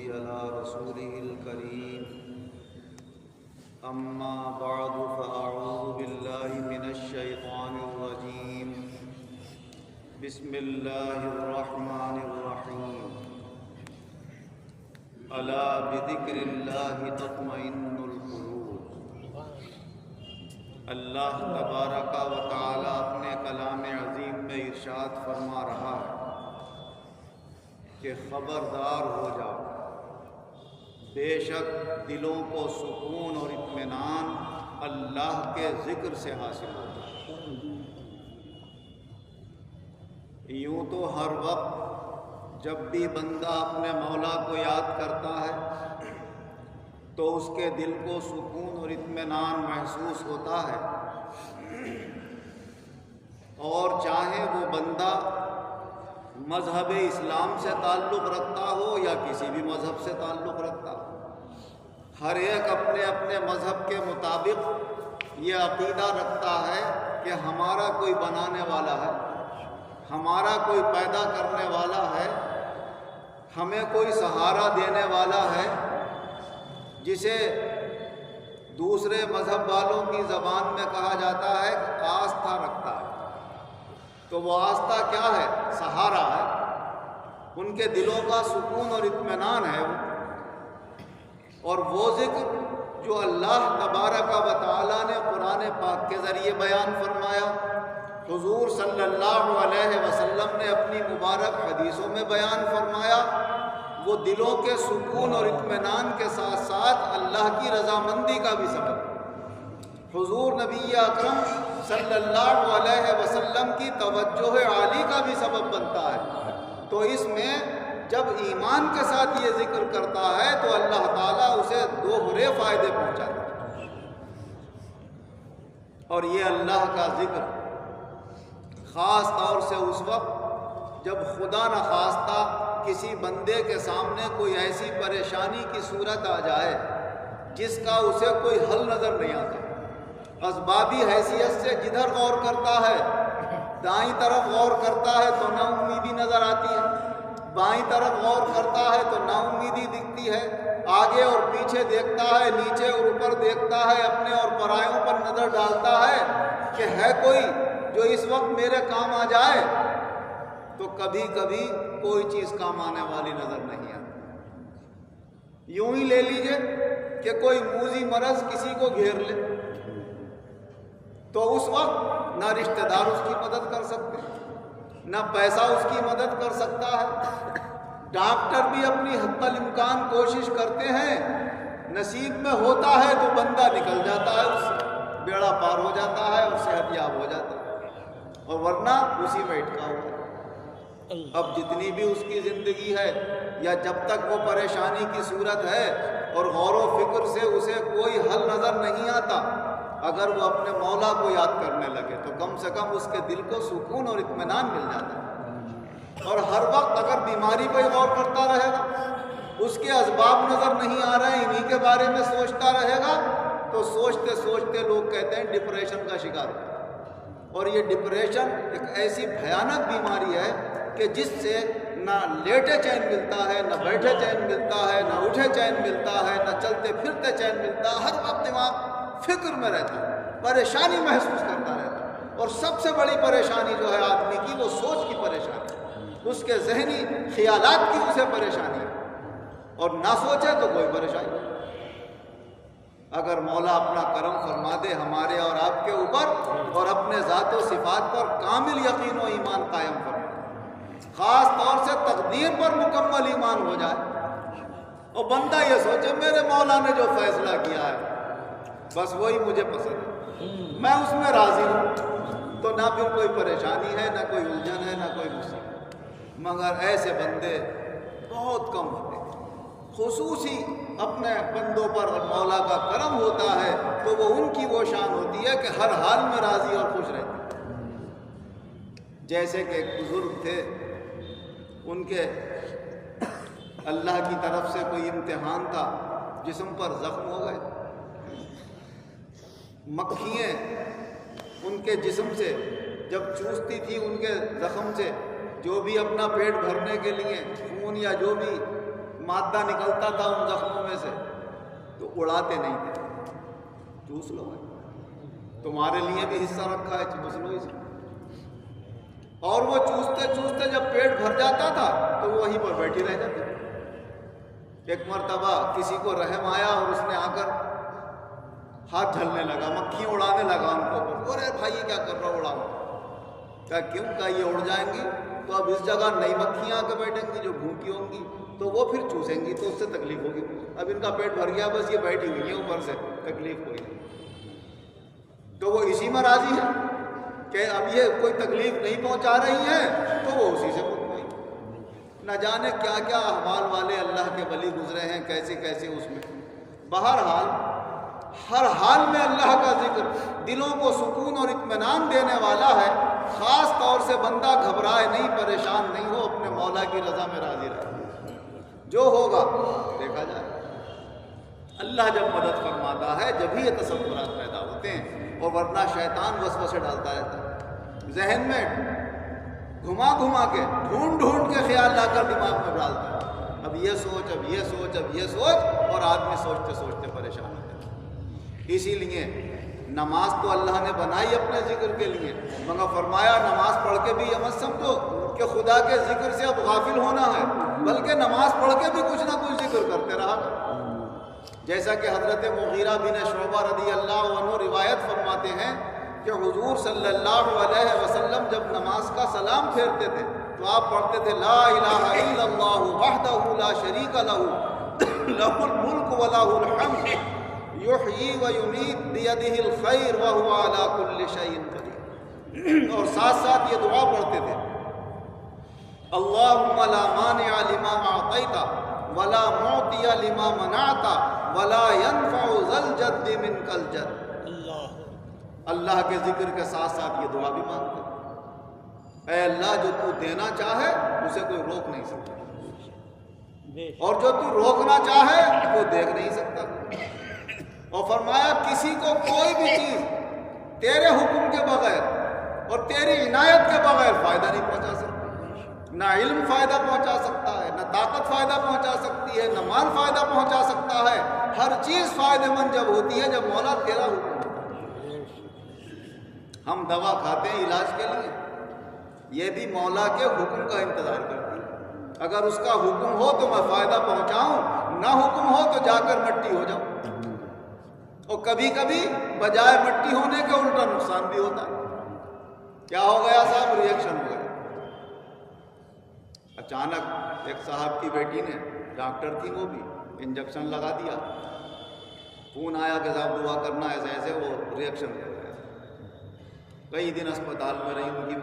على رسوله الكريم أما بعد فأعوذ بالله من الشيطان الرجيم بسم الله الرحمن الرحيم ألا بذكر الله تطمئن القلوب۔ اللہ تبارک و تعالی اپنے کلام عظیم میں ارشاد فرما رہا ہے کہ خبردار ہو جاؤ، بے شک دلوں کو سکون اور اطمینان اللہ کے ذکر سے حاصل ہوتا ہے۔ یوں تو ہر وقت جب بھی بندہ اپنے مولا کو یاد کرتا ہے تو اس کے دل کو سکون اور اطمینان محسوس ہوتا ہے، اور چاہے وہ بندہ مذہب اسلام سے تعلق رکھتا ہو یا کسی بھی مذہب سے تعلق رکھتا ہو، ہر ایک اپنے اپنے مذہب کے مطابق یہ عقیدہ رکھتا ہے کہ ہمارا کوئی بنانے والا ہے، ہمارا کوئی پیدا کرنے والا ہے، ہمیں کوئی سہارا دینے والا ہے، جسے دوسرے مذہب والوں کی زبان میں کہا جاتا ہے کہ آستھا رکھتا ہے۔ تو وہ آستھا کیا ہے؟ سہارا ہے، ان کے دلوں کا سکون اور اطمینان ہے، اور وہ ذکر جو اللہ تبارک و تعالی نے قرآن پاک کے ذریعے بیان فرمایا، حضور صلی اللہ علیہ وسلم نے اپنی مبارک حدیثوں میں بیان فرمایا، وہ دلوں کے سکون اور اطمینان کے ساتھ ساتھ اللہ کی رضامندی کا بھی سبب ہے۔ حضور نبی اکرم صلی اللہ علیہ وسلم کی توجہ عالی کا بھی سبب بنتا ہے۔ تو اس میں جب ایمان کے ساتھ یہ ذکر کرتا ہے تو اللہ تعالیٰ اسے دوہرے فائدے پہنچاتا ہے۔ اور یہ اللہ کا ذکر خاص طور سے اس وقت جب خدا نخواستہ کسی بندے کے سامنے کوئی ایسی پریشانی کی صورت آ جائے جس کا اسے کوئی حل نظر نہیں آتا، اسبابی حیثیت سے جدھر غور کرتا ہے، دائیں طرف غور کرتا ہے تو نا امیدی نظر آتی ہے، بائیں طرف غور کرتا ہے تو نا امیدی دکھتی ہے، آگے اور پیچھے دیکھتا ہے، نیچے اور اوپر دیکھتا ہے، اپنے اور پرایوں پر نظر ڈالتا ہے کہ ہے کوئی جو اس وقت میرے کام آ جائے، تو کبھی کبھی کوئی چیز کام آنے والی نظر نہیں آتی۔ یوں ہی لے لیجئے کہ کوئی موذی مرض کسی کو گھیر لے تو اس وقت نہ رشتہ دار اس کی مدد کر سکتے، نہ پیسہ اس کی مدد کر سکتا ہے، ڈاکٹر بھی اپنی حتی الامکان کوشش کرتے ہیں، نصیب میں ہوتا ہے تو بندہ نکل جاتا ہے، اس سے بیڑا پار ہو جاتا ہے اور صحت یاب ہو جاتا ہے، اور ورنہ اسی میں اٹکا ہوا ہے۔ اب جتنی بھی اس کی زندگی ہے یا جب تک وہ پریشانی کی صورت ہے اور غور و فکر سے اسے کوئی حل نظر نہیں آتا، اگر وہ اپنے مولا کو یاد کرنے لگے تو کم سے کم اس کے دل کو سکون اور اطمینان مل جاتا ہے۔ اور ہر وقت اگر بیماری پہ غور کرتا رہے گا، اس کے اسباب نظر نہیں آ رہے ہیں، انہی کے بارے میں سوچتا رہے گا، تو سوچتے سوچتے لوگ کہتے ہیں ڈپریشن کا شکار ہو۔ اور یہ ڈپریشن ایک ایسی بھیانک بیماری ہے کہ جس سے نہ لیٹے چین ملتا ہے، نہ بیٹھے چین ملتا ہے، نہ اٹھے چین ملتا ہے، نہ چلتے پھرتے چین ملتا ہے، ہر وقت دماغ فکر میں رہتا ہے، پریشانی محسوس کرتا رہتا ہے۔ اور سب سے بڑی پریشانی جو ہے آدمی کی، وہ سوچ کی پریشانی، اس کے ذہنی خیالات کی اسے پریشانی ہے، اور نہ سوچے تو کوئی پریشانی نہیں۔ اگر مولا اپنا کرم فرما دے ہمارے اور آپ کے اوپر اور اپنے ذات و صفات پر کامل یقین و ایمان قائم فرما، خاص طور سے تقدیر پر مکمل ایمان ہو جائے، اور بندہ یہ سوچے میرے مولا نے جو فیصلہ کیا ہے بس وہی مجھے پسند ہے، میں اس میں راضی ہوں، تو نہ پھر کوئی پریشانی ہے، نہ کوئی الجھن ہے، نہ کوئی مصیبت۔ مگر ایسے بندے بہت کم ہوتے ہیں، خصوصی اپنے بندوں پر اور مولا کا کرم ہوتا ہے تو وہ ان کی وہ شان ہوتی ہے کہ ہر حال میں راضی اور خوش رہتے ہیں۔ جیسے کہ ایک بزرگ تھے، ان کے اللہ کی طرف سے کوئی امتحان تھا، جسم پر زخم ہو گئے، مکھیاں ان کے جسم سے جب چوستی تھی ان کے زخم سے، جو بھی اپنا پیٹ بھرنے کے لیے خون یا جو بھی مادہ نکلتا تھا ان زخموں میں سے تو اڑاتے نہیں تھے، چوس لو تمہارے لیے بھی حصہ رکھا ہے، چوس لو اسے۔ اور وہ چوستے چوستے جب پیٹ بھر جاتا تھا تو وہ وہیں پر بیٹھی رہ جاتی۔ ایک مرتبہ کسی کو رحم آیا اور اس نے آ کر ہاتھ جھلنے لگا، مکھیاں اڑانے لگا ان کو، ارے بھائی یہ کیا کر رہا ہو، اڑاؤ۔ کہا کیوں؟ کہا یہ اڑ جائیں گی تو اب اس جگہ نئی مکھیاں آ کے بیٹھیں گی جو بھوکی ہوں گی، تو وہ پھر چوسیں گی تو اس سے تکلیف ہوگی۔ اب ان کا پیٹ بھر گیا، بس یہ بیٹھی ہوئی ہے اوپر سے، تکلیف کوئی نہیں۔ تو وہ اسی میں راضی ہے کہ اب یہ کوئی تکلیف نہیں پہنچا رہی ہے تو وہ اسی سے مطمئن۔ نہ جانے کیا کیا احوال والے اللہ کے ولی گزرے ہیں، کیسے کیسے اس میں۔ بہرحال ہر حال میں اللہ کا ذکر دلوں کو سکون اور اطمینان دینے والا ہے، خاص طور سے بندہ گھبرائے نہیں، پریشان نہیں ہو، اپنے مولا کی رضا میں راضی رہے۔ جو ہوگا دیکھا جائے۔ اللہ جب مدد فرماتا ہے جب ہی یہ تصورات پیدا ہوتے ہیں، اور ورنہ شیطان وسوسے ڈالتا رہتا ہے، ذہن میں گھما گھما کے ڈھونڈ ڈھونڈ کے خیال لا کر دماغ میں ڈالتا ہے، اب یہ سوچ، اب یہ سوچ، اب یہ سوچ، اور آدمی سوچتے سوچتے پریشان ہوتا ہے۔ اسی لیے نماز تو اللہ نے بنائی اپنے ذکر کے لیے، مگر فرمایا نماز پڑھ کے بھی یہ مت سمجھو کہ خدا کے ذکر سے اب غافل ہونا ہے، بلکہ نماز پڑھ کے بھی کچھ نہ کچھ ذکر کرتے رہا۔ جیسا کہ حضرت مغیرہ بن شعبہ رضی اللہ عنہ روایت فرماتے ہیں کہ حضور صلی اللہ علیہ وسلم جب نماز کا سلام پھیرتے تھے تو آپ پڑھتے تھے لا الہ الا اللہ وحدہ لا شریک لہ لہ الملک و لہ الحمد یحیی و یمیت بیدہ الخیر وہو علی کل شیء قدیر۔ اور ساتھ ساتھ یہ دعا پڑھتے تھے اللہم لا مانع لما اعطیت ولا معطی لما منعت ولا ينفع ذا الجد منک الجد۔ اللہ کے ذکر کے ساتھ ساتھ یہ دعا بھی مانگتے ہیں، اے اللہ جو تو دینا چاہے اسے کوئی روک نہیں سکتا، اور جو تو روکنا چاہے وہ دیکھ نہیں سکتا۔ اور فرمایا کسی کو کوئی بھی چیز تیرے حکم کے بغیر اور تیری عنایت کے بغیر فائدہ نہیں پہنچا سکتا۔ نہ علم فائدہ پہنچا سکتا ہے، نہ طاقت فائدہ پہنچا سکتی ہے، نہ مال فائدہ پہنچا سکتا ہے۔ ہر چیز فائدہ مند جب ہوتی ہے جب مولا تیرا حکم ہوتا ہے۔ ہم دوا کھاتے ہیں علاج کے لیے، یہ بھی مولا کے حکم کا انتظار کرتی ہے۔ اگر اس کا حکم ہو تو میں فائدہ پہنچاؤں، نہ حکم ہو تو جا کر مٹی ہو جاؤں۔ اور کبھی کبھی بجائے مٹی ہونے کے الٹا نقصان بھی ہوتا ہے۔ کیا ہو گیا صاحب؟ ریئیکشن ہو گیا۔ اچانک ایک صاحب کی بیٹی نے، ڈاکٹر تھی وہ بھی، انجیکشن لگا دیا، فون آیا کہ صاحب دعا کرنا ایسے ایسے، وہ ریئیکشن ہو گیا۔ کئی دن اسپتال میں رہی ان کی،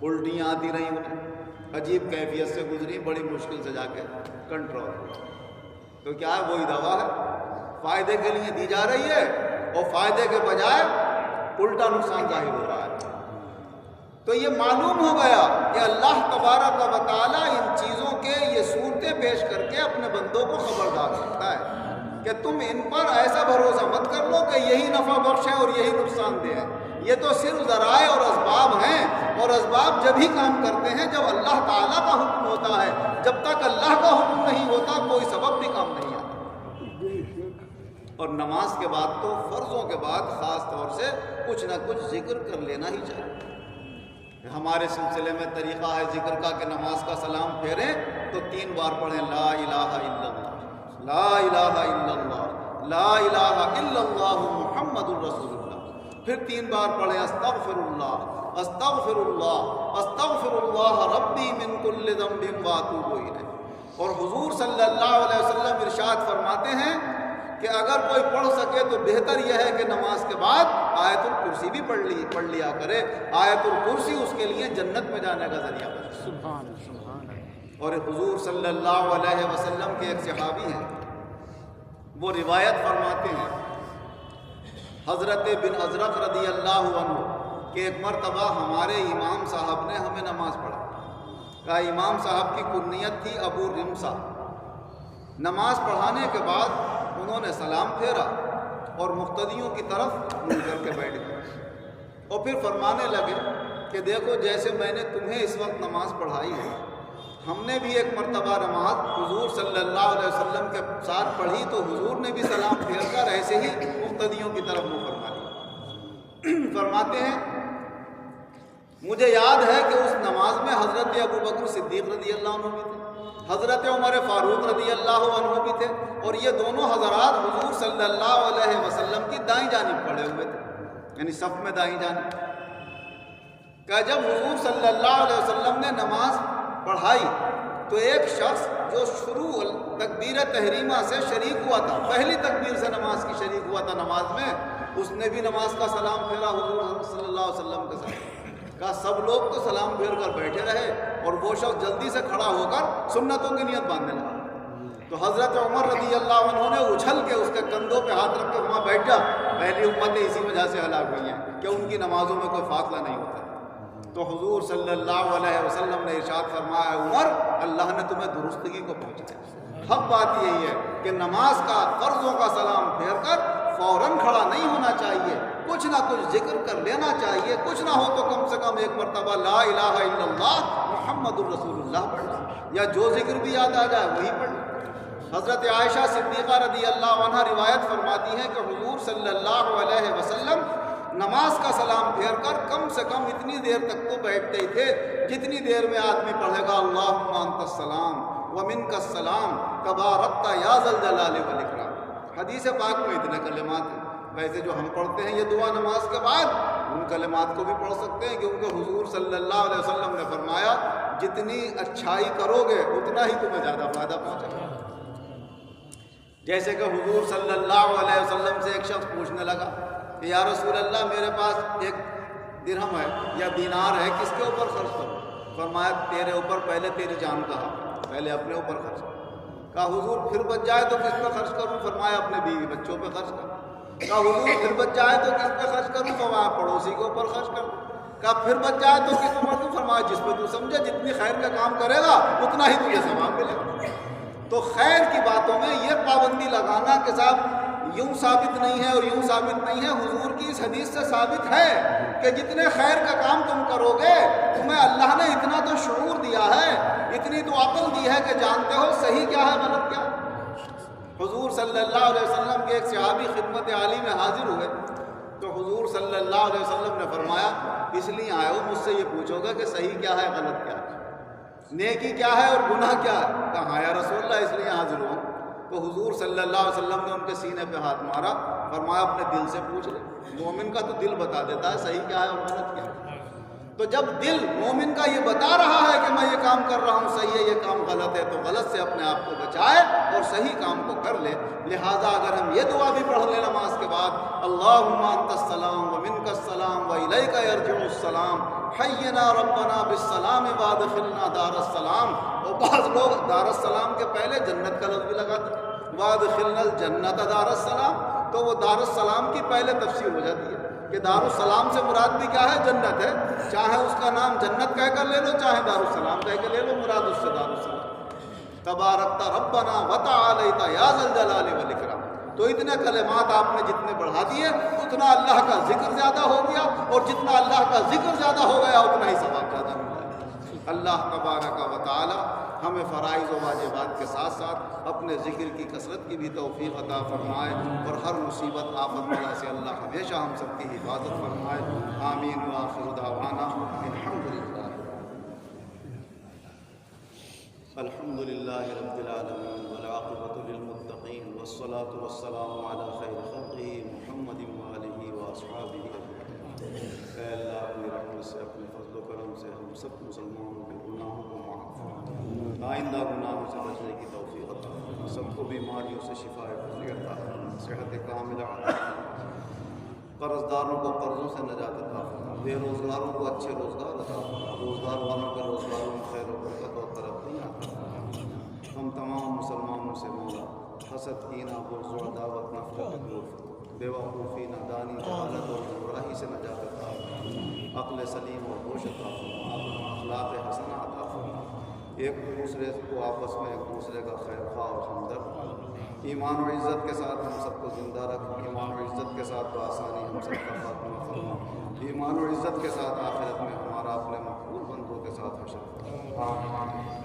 الٹیاں آتی رہیں انہیں، عجیب کیفیت سے گزری، بڑی مشکل سے جا کے کنٹرول ہوا۔ تو کیا ہے؟ وہی دوا ہے، فائدے کے لیے دی جا رہی ہے اور فائدے کے بجائے الٹا نقصان ظاہر ہو رہا ہے۔ تو یہ معلوم ہو گیا کہ اللہ تبارک و تعالیٰ ان چیزوں کے یہ صورتیں پیش کر کے اپنے بندوں کو خبردار کرتا ہے کہ تم ان پر ایسا بھروسہ مت کر لو کہ یہی نفع بخش ہے اور یہی نقصان دہ ہے۔ یہ تو صرف ذرائع اور اسباب ہیں، اور اسباب جب ہی کام کرتے ہیں جب اللہ تعالیٰ کا حکم ہوتا ہے۔ جب تک اللہ کا حکم نہیں ہوتا کوئی سبب بھی کام نہیں آتا۔ اور نماز کے بعد تو فرضوں کے بعد خاص طور سے کچھ نہ کچھ ذکر کر لینا ہی چاہیے۔ ہمارے سلسلے میں طریقہ ہے ذکر کا کہ نماز کا سلام پھیریں تو 3 بار پڑھیں لا الہ الا اللہ، لا الہ الا اللہ، لا الہ الا اللہ محمد الرسول اللہ۔ پھر 3 بار پڑھیں استغفر اللہ، استغفر اللہ، استغفر اللہ ربی من کل ذنب واتوب الیہ۔ اور حضور صلی اللہ علیہ وسلم ارشاد فرماتے ہیں کہ اگر کوئی پڑھ سکے تو بہتر یہ ہے کہ نماز کے بعد آیت الکرسی بھی پڑھ لیا کرے۔ آیت الکرسی اس کے لیے جنت میں جانے کا ذریعہ بنے۔ سبحان اللہ۔ اور حضور صلی اللہ علیہ وسلم کے ایک صحابی ہیں، وہ روایت فرماتے ہیں حضرت بن ازرق رضی اللہ عنہ کہ ایک مرتبہ ہمارے امام صاحب نے ہمیں نماز پڑھا۔ کہا امام صاحب کی کنیت تھی ابو رمسا۔ نماز پڑھانے کے بعد انہوں نے سلام پھیرا اور مقتدیوں کی طرف منہ کر کے بیٹھ گئے، اور پھر فرمانے لگے کہ دیکھو جیسے میں نے تمہیں اس وقت نماز پڑھائی ہے، ہم نے بھی ایک مرتبہ نماز حضور صلی اللہ علیہ وسلم کے ساتھ پڑھی تو حضور نے بھی سلام پھیر کر ایسے ہی مقتدیوں کی طرف منہ فرما دیا۔ فرماتے ہیں مجھے یاد ہے کہ اس نماز میں حضرت ابو بکر صدیق رضی اللہ عنہ بھی تھے، حضرت عمر فاروق رضی اللہ عنہ بھی تھے، اور یہ دونوں حضرات حضور صلی اللہ علیہ وسلم کی دائیں جانب کھڑے ہوئے تھے، یعنی صف میں دائیں جانب۔ کہ جب حضور صلی اللہ علیہ وسلم نے نماز پڑھائی تو ایک شخص جو شروع تکبیر تحریمہ سے شریک ہوا تھا، پہلی تکبیر سے نماز کی شریک ہوا تھا نماز میں، اس نے بھی نماز کا سلام پھیرا حضور صلی اللہ علیہ وسلم کے ساتھ۔ کہا سب لوگ تو سلام پھیر کر بیٹھے رہے اور وہ شخص جلدی سے کھڑا ہو کر سنتوں کی نیت باندھنے لگا۔ تو حضرت عمر رضی اللہ عنہ نے اچھل کے اس کے کندھوں پہ ہاتھ رکھ کے وہاں بیٹھ جا، پہلی امتیں اسی وجہ سے ہلاک ہوئی ہیں کہ ان کی نمازوں میں کوئی فاصلہ نہیں ہوتا۔ تو حضور صلی اللہ علیہ وسلم نے ارشاد فرمایا عمر اللہ نے تمہیں درستگی کو پہنچایا۔ حق بات یہی ہے کہ نماز کا فرضوں کا سلام پھیر کر فوراً کھڑا نہیں ہونا چاہیے، کچھ نہ کچھ ذکر کر لینا چاہیے، کچھ نہ ہو تو کم سے کم ایک مرتبہ لا الہ الا اللہ محمد الرسول اللہ پڑھنا، یا جو ذکر بھی یاد آ جائے وہی پڑھنا۔ حضرت عائشہ صدیقہ رضی اللہ عنہ روایت فرماتی ہیں کہ حضور صلی اللہ علیہ وسلم نماز کا سلام پھیر کر کم سے کم اتنی دیر تک تو بیٹھتے ہی تھے جتنی دیر میں آدمی پڑھے گا اللہم انت السلام ومنک السلام تبارکت یا ذا الجلال والاکرام۔ حدیث پاک میں اتنے کلمات ہیں، ویسے جو ہم پڑھتے ہیں یہ دعا نماز کے بعد ان کلمات کو بھی پڑھ سکتے ہیں، کیونکہ حضور صلی اللہ علیہ وسلم نے فرمایا جتنی اچھائی کرو گے اتنا ہی تمہیں زیادہ فائدہ پہنچے گا۔ جیسے کہ حضور صلی اللہ علیہ وسلم سے ایک شخص پوچھنے لگا کہ یا رسول اللہ میرے پاس ایک درہم ہے یا دینار ہے، کس کے اوپر خرچ کروں؟ فرمایا تیرے اوپر پہلے تیری جان کا حق ہے، پہلے اپنے اوپر خرچ کر۔ کہا حضور پھر بچ جائے تو کس پہ خرچ کروں؟ فرمایا اپنے بیوی بچوں پہ خرچ کر۔ کہا حضور پھر بچ جائے تو کس پہ خرچ کروں؟ فرمایا پڑوسی کے اوپر خرچ کر۔ کہا پھر بچ جائے تو کس پہ کروں؟ فرمایا جس پہ تو سمجھے، جتنی خیر کا کام کرے گا اتنا ہی تجھے ثواب ملے گا۔ تو خیر کی باتوں میں یہ پابندی لگانا کہ صاحب یوں ثابت نہیں ہے اور یوں ثابت نہیں ہے، حضور کی اس حدیث سے ثابت ہے کہ جتنے خیر کا کام تم کرو گے تمہیں اللہ نے اتنا تو شعور دیا ہے، اتنی تو عقل دی ہے کہ جانتے ہو صحیح کیا ہے غلط کیا۔ حضور صلی اللہ علیہ وسلم کے ایک صحابی خدمت عالی میں حاضر ہوئے تو حضور صلی اللہ علیہ وسلم نے فرمایا اس لیے آئے ہو مجھ سے یہ پوچھو گے کہ صحیح کیا ہے غلط کیا ہے، نیکی کیا ہے اور گناہ کیا ہے؟ کہا یا رسول اللہ اس لیے حاضر ہوں۔ تو حضور صلی اللہ علیہ وسلم نے ان کے سینے پہ ہاتھ مارا، فرمایا اپنے دل سے پوچھ لے، مومن کا تو دل بتا دیتا ہے صحیح کیا ہے اور غلط کیا ہے۔ تو جب دل مومن کا یہ بتا رہا ہے کہ میں یہ کام کر رہا ہوں صحیح ہے، یہ کام غلط ہے، تو غلط سے اپنے آپ کو بچائے اور صحیح کام کو کر لے۔ لہٰذا اگر ہم یہ دعا بھی پڑھ لیں نماز کے بعد اللہم انت السلام ومنک السلام والیک یرجع السلام حینا ربنا بالسلام وادخلنا دار السلام، اور بعض لوگ دار السلام کے پہلے جنت کا لفظ بھی لگاتے ہیں وادخلنا الجنت دار السلام، تو وہ دار السلام کی پہلے تفسیر ہو جاتی ہے کہ دار السلام سے مراد بھی کیا ہے؟ جنت ہے، چاہے اس کا نام جنت کہہ کر لے لو چاہے دار السلام کہہ کے لے لو، مراد اس سے دار السلام۔ تبارکت ربنا وتعالیت یا ذا الجلال والاکرام۔ تو اتنے کلمات آپ نے جتنے بڑھا دیے اتنا اللہ کا ذکر زیادہ ہو گیا، اور جتنا اللہ کا ذکر زیادہ ہو گیا اتنا ہی ثواب زیادہ مل جائے۔ اللہ تبارک و تعالی ہمیں فرائض و واجبات کے ساتھ ساتھ اپنے ذکر کی کثرت کی بھی توفیق عطا فرمائے، اور ہر مصیبت آفت بلا سے اللہ ہمیشہ ہم سب کی حفاظت فرمائے۔ آمین وآخر دعوانا الحمد للہ رب العالمین والعاقبۃ للمتقین والصلاة والسلام علی خیر خلقہ محمد وآلہ واصحابہ اجمعین۔ اے اللہ اپنی رحمت سے اپنے فضل و کرم سے ہم سب مسلمانوں کے گناہوں کو معاف فرما، آئندہ گناہوں سے بچنے کی توفیق عطا فرما، سب کو بیماریوں سے شفا عطا فرما، صحت کاملہ عطا فرما، قرض داروں کو قرضوں سے نجات عطا فرما، بے روزگاروں کو اچھے روزگار عطا فرما، روزگار والوں کے روزگاروں میں خیر و برکت اور ترقی عطا فرما۔ ہم تمام مسلمانوں سے مولا حسد، کینہ، بغض و عداوت، نفرت، بے وقوفی، نادانی، جہالت اور گمراہی سے نجات عطا فرما، عقل سلیم اور ہوش عطا فرما، اخلاق حسنہ عطا فرما، ایک دوسرے کو آپس میں ایک دوسرے کا خیر خواہ اور ہمدرد، ایمان و عزت کے ساتھ ہم سب کو زندہ رکھ، ایمان و عزت کے ساتھ بآسانی ہم سب کا خاتمہ فرما، ایمان و عزت کے ساتھ آخرت میں ہمارا اپنے مقبول بندوں کے ساتھ حشر فرما۔